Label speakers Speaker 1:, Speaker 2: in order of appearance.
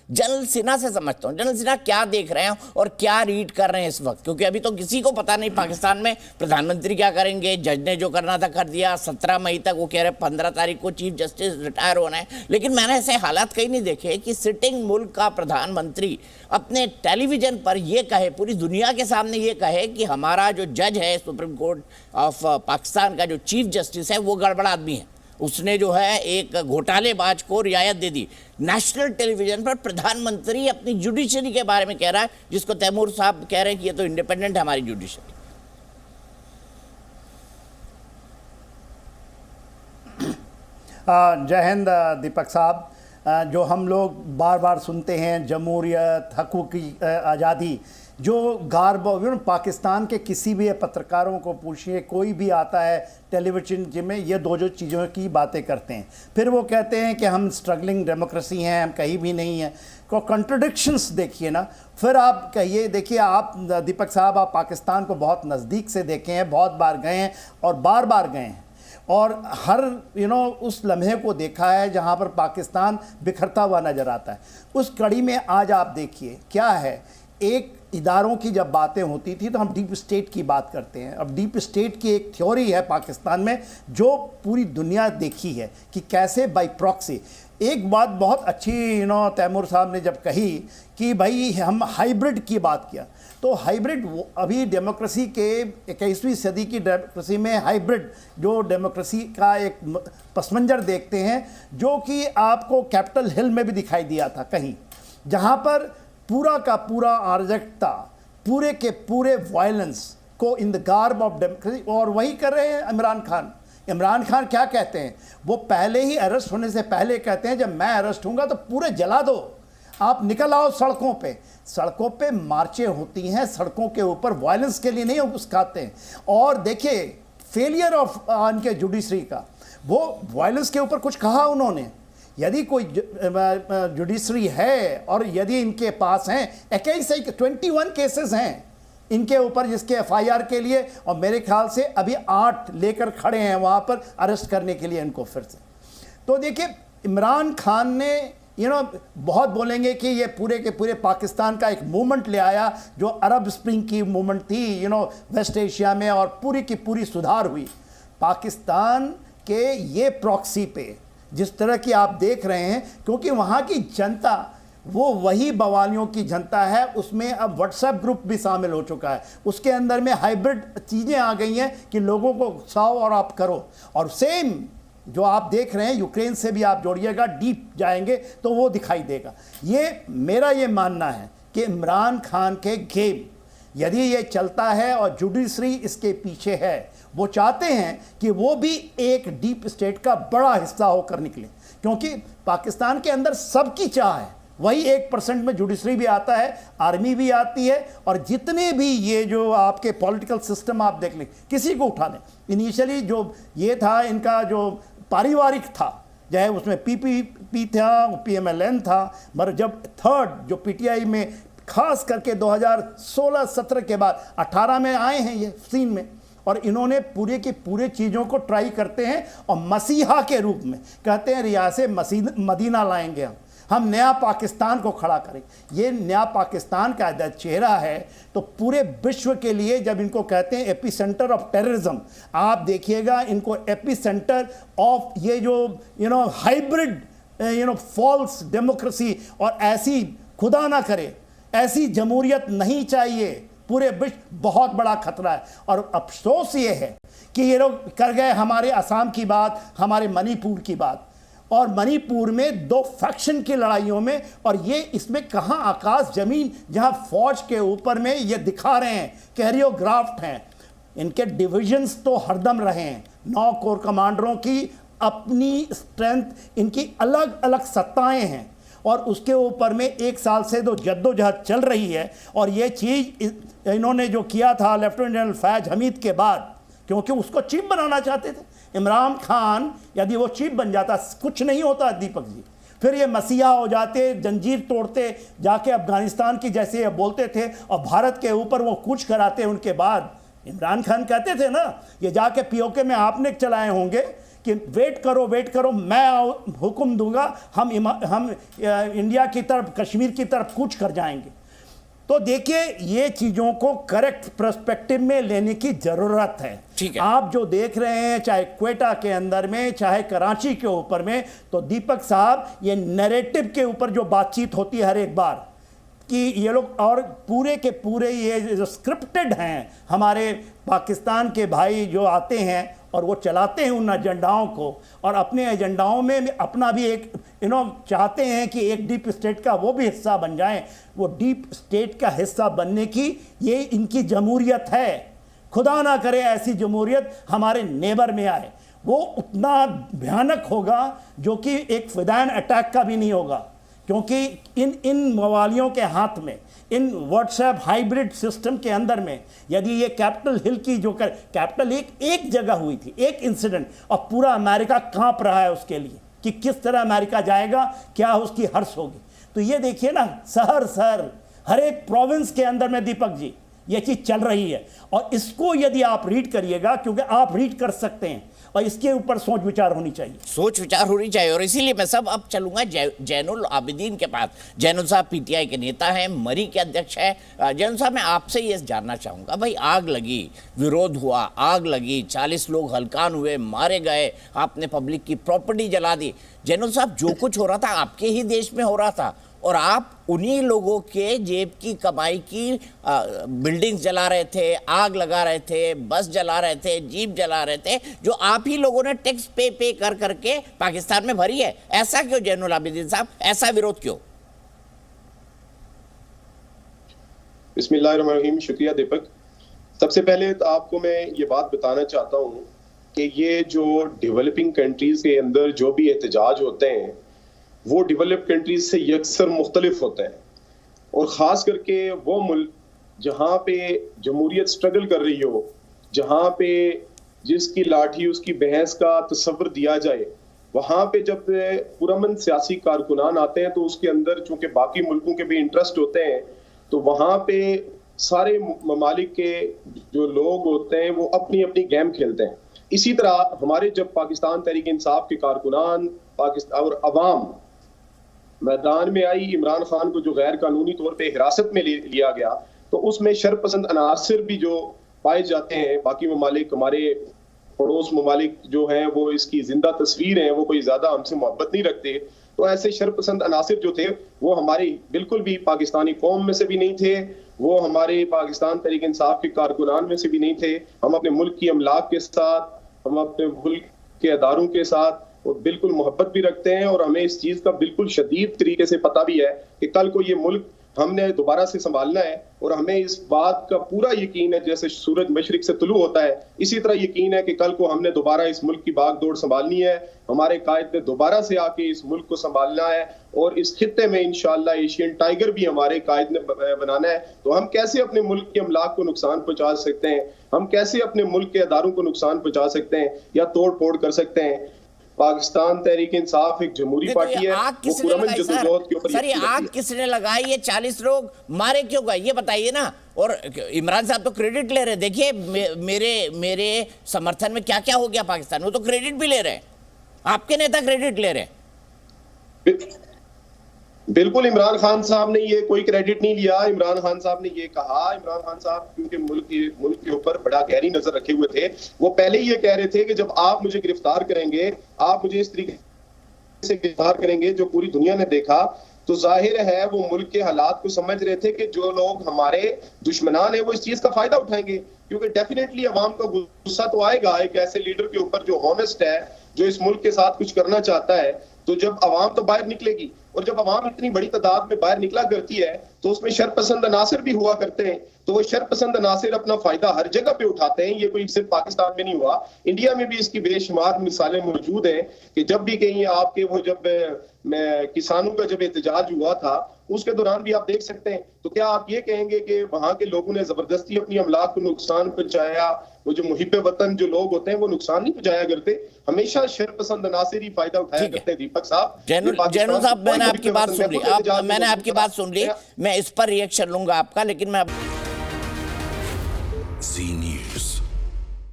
Speaker 1: General Sinha से समझता हूँ, जनरल सिन्हा क्या देख रहे हैं और क्या रीड कर रहे हैं इस वक्त, क्योंकि अभी तो किसी को पता नहीं पाकिस्तान में प्रधानमंत्री क्या करेंगे। जज ने जो करना था कर दिया, 17 मई तक वो कह रहे 15 तारीख को चीफ जस्टिस रिटायर होना है, लेकिन मैंने ऐसे हालात कहीं नहीं देखे कि सिटिंग मुल्क का प्रधानमंत्री अपने टेलीविजन पर यह कहे, पूरी दुनिया के सामने ये कहे कि हमारा जो जज है सुप्रीम कोर्ट ऑफ पाकिस्तान का जो चीफ जस्टिस है वो गड़बड़ आदमी है, उसने जो है एक घोटालेबाज को रियायत दे दी। नेशनल टेलीविजन पर प्रधानमंत्री अपनी जुडिशरी के बारे में कह रहा है, जिसको तैमूर साहब कह रहे हैं कि ये तो इंडिपेंडेंट है हमारी जुडिशरी।
Speaker 2: जय हिंद दीपक साहब। जो हम लोग बार बार सुनते हैं जमहूरियत, हकूक़ की आज़ादी, जो गार्ब पाकिस्तान के किसी भी पत्रकारों को पूछिए, कोई भी आता है टेलीविजन जिनमें ये दो जो चीज़ों की बातें करते हैं, फिर वो कहते हैं कि हम स्ट्रगलिंग डेमोक्रेसी हैं, हम कहीं भी नहीं हैं। को कॉन्ट्रडिक्शंस देखिए ना। फिर आप कहिए, देखिए आप दीपक साहब, आप पाकिस्तान को बहुत नज़दीक से देखे हैं, बहुत बार गए हैं और बार बार गए हैं, और हर उस लम्हे को देखा है जहाँ पर पाकिस्तान बिखरता हुआ नज़र आता है। उस कड़ी में आज आप देखिए क्या है, एक इदारों की जब बातें होती थी तो हम डीप स्टेट की बात करते हैं। अब डीप स्टेट की एक थ्योरी है पाकिस्तान में जो पूरी दुनिया देखी है कि कैसे बाई प्रॉक्सी। एक बात बहुत अच्छी तैमूर साहब ने जब कही कि भाई हम हाइब्रिड की बात किया, तो हाइब्रिड अभी डेमोक्रेसी के 21वीं सदी की डेमोक्रेसी में हाइब्रिड जो डेमोक्रेसी का एक पसमंजर देखते हैं, जो कि आपको कैपिटल हिल में भी दिखाई दिया था कहीं, जहाँ पर पूरा का पूरा अराजकता, पूरे के पूरे वायलेंस को in the garb of democracy, और वही कर रहे हैं इमरान खान। इमरान खान क्या कहते हैं, वो पहले ही अरेस्ट होने से पहले कहते हैं जब मैं अरेस्ट होऊंगा तो पूरे जला दो, आप निकल आओ सड़कों पे। सड़कों पे मार्चें होती हैं, सड़कों के ऊपर वायलेंस के लिए नहीं उसकाते हैं। और देखिए फेलियर ऑफ उनके जुडिशरी का, वो वायलेंस के ऊपर कुछ कहा उन्होंने। यदि कोई जुडिशरी है और यदि इनके पास हैं 21 केसेस हैं इनके ऊपर जिसके एफआईआर के लिए, और मेरे ख्याल से अभी 8 लेकर खड़े हैं वहाँ पर अरेस्ट करने के लिए इनको फिर से। तो देखिए इमरान खान ने बहुत बोलेंगे कि ये पूरे के पूरे पाकिस्तान का एक मूवमेंट ले आया, जो अरब स्प्रिंग की मूवमेंट थी वेस्ट एशिया में, और पूरी की पूरी सुधार हुई। पाकिस्तान के ये प्रॉक्सी पे जिस तरह की आप देख रहे हैं, क्योंकि वहाँ की जनता वो वही बवालियों की जनता है, उसमें अब व्हाट्सएप ग्रुप भी शामिल हो चुका है, उसके अंदर में हाइब्रिड चीज़ें आ गई हैं कि लोगों को उकसाओ और आप करो। और सेम जो आप देख रहे हैं यूक्रेन से भी आप जोड़िएगा, डीप जाएंगे तो वो दिखाई देगा। ये मेरा ये मानना है कि इमरान खान के गेम यदि ये चलता है और जुडिशरी इसके पीछे है, वो चाहते हैं कि वो भी एक डीप स्टेट का बड़ा हिस्सा होकर निकले, क्योंकि पाकिस्तान के अंदर सबकी चाह है, वही 1% में जुडिशरी भी आता है, आर्मी भी आती है, और जितने भी ये जो आपके पॉलिटिकल सिस्टम आप देख लें, किसी को उठा लें। इनिशियली जो ये था इनका जो पारिवारिक था, चाहे उसमें पीपीपी था, पीएमएलएन था, मगर जब थर्ड जो पीटीआई में खास करके 2016-17 के बाद 18 में आए हैं ये सीन में, और इन्होंने पूरे की पूरे चीज़ों को ट्राई करते हैं और मसीहा के रूप में कहते हैं रियासत मदीना लाएंगे, हम नया पाकिस्तान को खड़ा करें। ये नया पाकिस्तान का जब चेहरा है तो पूरे विश्व के लिए, जब इनको कहते हैं एपी सेंटर ऑफ टेररिज्म, आप देखिएगा इनको एपी सेंटर ऑफ ये जो हाइब्रिड फॉल्स डेमोक्रेसी, और ऐसी खुदा ना करे ऐसी जमहूरियत नहीं चाहिए, पूरे विश्व बहुत बड़ा खतरा है। और अफसोस ये है कि ये लोग कर गए हमारे असम की बात, हमारे मणिपुर की बात, और मणिपुर में 2 फैक्शन की लड़ाइयों में, और ये इसमें कहाँ आकाश जमीन, जहाँ फौज के ऊपर में ये दिखा रहे हैं कैरियोग्राफ्ट हैं। इनके डिविजन्स तो हरदम रहे हैं, 9 कोर कमांडरों की अपनी स्ट्रेंथ, इनकी अलग अलग सत्ताएं हैं, और उसके ऊपर में 1 साल से जो जद्दोजहद चल रही है। और ये चीज़ इन्होंने जो किया था लेफ्टिनेंट जनरल फैज हमीद के बाद, क्योंकि उसको चीफ बनाना चाहते थे इमरान खान, यदि वो चीफ बन जाता कुछ नहीं होता दीपक जी, फिर ये मसीहा हो जाते, जंजीर तोड़ते, जाके अफगानिस्तान की जैसे ये बोलते थे और भारत के ऊपर वो कूच कराते। उनके बाद इमरान खान कहते थे ना, ये जाके पीओके में आपने चलाए होंगे कि वेट करो, मैं हुक्म दूंगा, हम इंडिया की तरफ, कश्मीर की तरफ कूच कर जाएंगे। तो देखिए, ये चीज़ों को करेक्ट पर्सपेक्टिव में लेने की ज़रूरत है।
Speaker 1: ठीक है।
Speaker 2: आप जो देख रहे हैं, चाहे क्वेटा के अंदर में, चाहे कराची के ऊपर में, तो दीपक साहब, ये नैरेटिव के ऊपर जो बातचीत होती है हर एक बार कि ये लोग, और पूरे के पूरे ये जो स्क्रिप्टेड हैं, हमारे पाकिस्तान के भाई जो आते हैं और वो चलाते हैं उन एजेंडाओं को, और अपने एजेंडाओं में अपना भी एक चाहते हैं कि एक डीप स्टेट का वो भी हिस्सा बन जाएं। वो डीप स्टेट का हिस्सा बनने की ये इनकी जमहूरियत है। खुदा ना करे ऐसी जमहूरियत हमारे नेबर में आए, वो उतना भयानक होगा जो कि एक फिदायन अटैक का भी नहीं होगा, क्योंकि इन मवालियों के हाथ में, इन व्हाट्सएप हाइब्रिड सिस्टम के अंदर में, यदि ये कैपिटल हिल की जो कैपिटल एक जगह हुई थी, एक इंसिडेंट, और पूरा अमेरिका कांप रहा है उसके लिए कि किस तरह अमेरिका जाएगा, क्या उसकी हर्ष होगी। तो ये देखिए ना, शहर हर एक प्रोविंस के अंदर में दीपक जी ये चीज़ चल रही है। और इसको यदि आप रीड करिएगा, क्योंकि आप रीड कर सकते हैं, और इसके ऊपर सोच विचार होनी चाहिए।
Speaker 1: और इसीलिए मैं सब अब चलूंगा जैनुल आबिदीन के पास। जैनुल साहब पीटीआई के नेता हैं, मरी के अध्यक्ष हैं। जैनुल साहब, मैं आपसे ये जानना चाहूंगा, भाई आग लगी, विरोध हुआ, आग लगी, 40 लोग हल्कान हुए, मारे गए, आपने पब्लिक की प्रॉपर्टी जला दी। जैनुल साहब, जो कुछ हो रहा था आपके ही देश में हो रहा था, और आप उन्हीं लोगों के जेब की कमाई की बिल्डिंग्स जला रहे थे, आग लगा रहे थे, बस जला रहे थे, जीप जला रहे थे, जो आप ही लोगों ने टैक्स पे कर करके पाकिस्तान में भरी है। ऐसा क्यों जैनुल आबिदीन साहब, ऐसा विरोध क्यों?
Speaker 3: बिस्मिल्लाहिर्रहमानिर्रहीम। शुक्रिया दीपक। सबसे पहले तो आपको मैं ये बात बताना चाहता हूँ कि ये जो डेवलपिंग कंट्रीज के अंदर जो भी एहतजाज होते हैं, वो डेवलप कंट्रीज से यकसर मुख्तलिफ होते हैं, और ख़ास करके वो मुल्क जहाँ पे जमहूरियत स्ट्रगल कर रही हो, जहाँ पे जिसकी लाठी उसकी भैंस का तस्वर दिया जाए, वहाँ पे जब पुरअमन सियासी कारकुनान आते हैं तो उसके अंदर चूंकि बाकी मुल्कों के भी इंटरेस्ट होते हैं, तो वहाँ पे सारे ममालिक के जो लोग होते हैं वो अपनी अपनी गेम खेलते हैं। इसी तरह हमारे जब पाकिस्तान तहरीक इंसाफ के कारकुनान पाकिस्तान और अवाम मैदान में आई, इमरान खान को जो गैर कानूनी तौर पे हिरासत में लिया गया, तो उसमें शरपसंद अनासर भी जो पाए जाते हैं, बाकी ममालिक, हमारे पड़ोस ममालिक जो हैं वो इसकी जिंदा तस्वीर हैं, वो कोई ज्यादा हमसे मोहब्बत नहीं रखते। तो ऐसे शरपसंद अनासर जो थे वो हमारी बिल्कुल भी पाकिस्तानी कौम में से भी नहीं थे, वो हमारे पाकिस्तान तहरीक इंसाफ के कारकुनान में से भी नहीं थे। हम अपने मुल्क की अमलाक के साथ, हम अपने मुल्क के अदारों के साथ और बिल्कुल मोहब्बत भी रखते हैं, और हमें इस चीज का बिल्कुल शदीद तरीके से पता भी है कि कल को ये मुल्क हमने दोबारा से संभालना है, और हमें इस बात का पूरा यकीन है, जैसे सूरज मशरिक से तुलू होता है, इसी तरह यकीन है कि कल को हमने दोबारा इस मुल्क की बागडोर संभालनी है। हमारे कायद ने दोबारा से आके इस मुल्क को संभालना है, और इस खित्ते में इंशाअल्लाह एशियन टाइगर भी हमारे कायद ने बनाना है। तो हम कैसे अपने मुल्क के अमलाक को नुकसान पहुंचा सकते हैं, हम कैसे अपने मुल्क के अदारों को नुकसान पहुंचा सकते हैं या तोड़ फोड़ कर सकते हैं। पाकिस्तान तहरीक इंसाफ एक जमहूरी पार्टी है।
Speaker 1: आग किसने लगाई सर? ये आग किसने लगाई? ये 40 लोग मारे क्यों गए, ये बताइए ना। और इमरान साहब तो क्रेडिट ले रहे, देखिए मेरे समर्थन में क्या क्या हो गया पाकिस्तान, वो तो क्रेडिट भी ले रहे हैं, आपके नेता क्रेडिट ले रहे हैं।
Speaker 3: बिल्कुल, इमरान खान साहब ने ये कोई क्रेडिट नहीं लिया। इमरान खान साहब ने ये कहा, इमरान खान साहब क्योंकि मुल्क के ऊपर बड़ा गहरी नजर रखे हुए थे, वो पहले ही ये कह रहे थे कि जब आप मुझे गिरफ्तार करेंगे, आप मुझे इस तरीके से गिरफ्तार करेंगे जो पूरी दुनिया ने देखा, तो जाहिर है वो मुल्क के हालात को समझ रहे थे कि जो लोग हमारे दुश्मनान है वो इस चीज का फायदा उठाएंगे, क्योंकि डेफिनेटली अवाम का गुस्सा तो आएगा एक ऐसे लीडर के ऊपर जो हॉनेस्ट है, जो इस मुल्क के साथ कुछ करना चाहता है। तो जब अवाम तो बाहर निकलेगी, और जब अवाम इतनी बड़ी तादाद में बाहर निकला करती है तो उसमें शरपसंद अनासर भी हुआ करते हैं, तो वो शरपसंद अनासर अपना फायदा हर जगह पे उठाते हैं। ये कोई सिर्फ पाकिस्तान में नहीं हुआ, इंडिया में भी इसकी बेशुमार मिसालें मौजूद हैं कि जब भी कहीं आपके वो जब किसानों का जब एहतजाज हुआ था उसके दौरान भी आप देख सकते हैं, तो क्या आप ये कहेंगे कि वहां के लोगों ने जबरदस्ती अपनी अमलाक को नुकसान पहुंचाया? वो जो मुहिब्बे वतन जो लोग होते हैं वो नुकसान नहीं पहुंचाया करते, हमेशा शरपसंद अनासर ही फायदा उठाया करते हैं। दीपक साहब,
Speaker 1: जैनुल साहब, मैंने आपकी बात सुन ली, मैं इस पर रिएक्शन लूंगा आपका, लेकिन मैं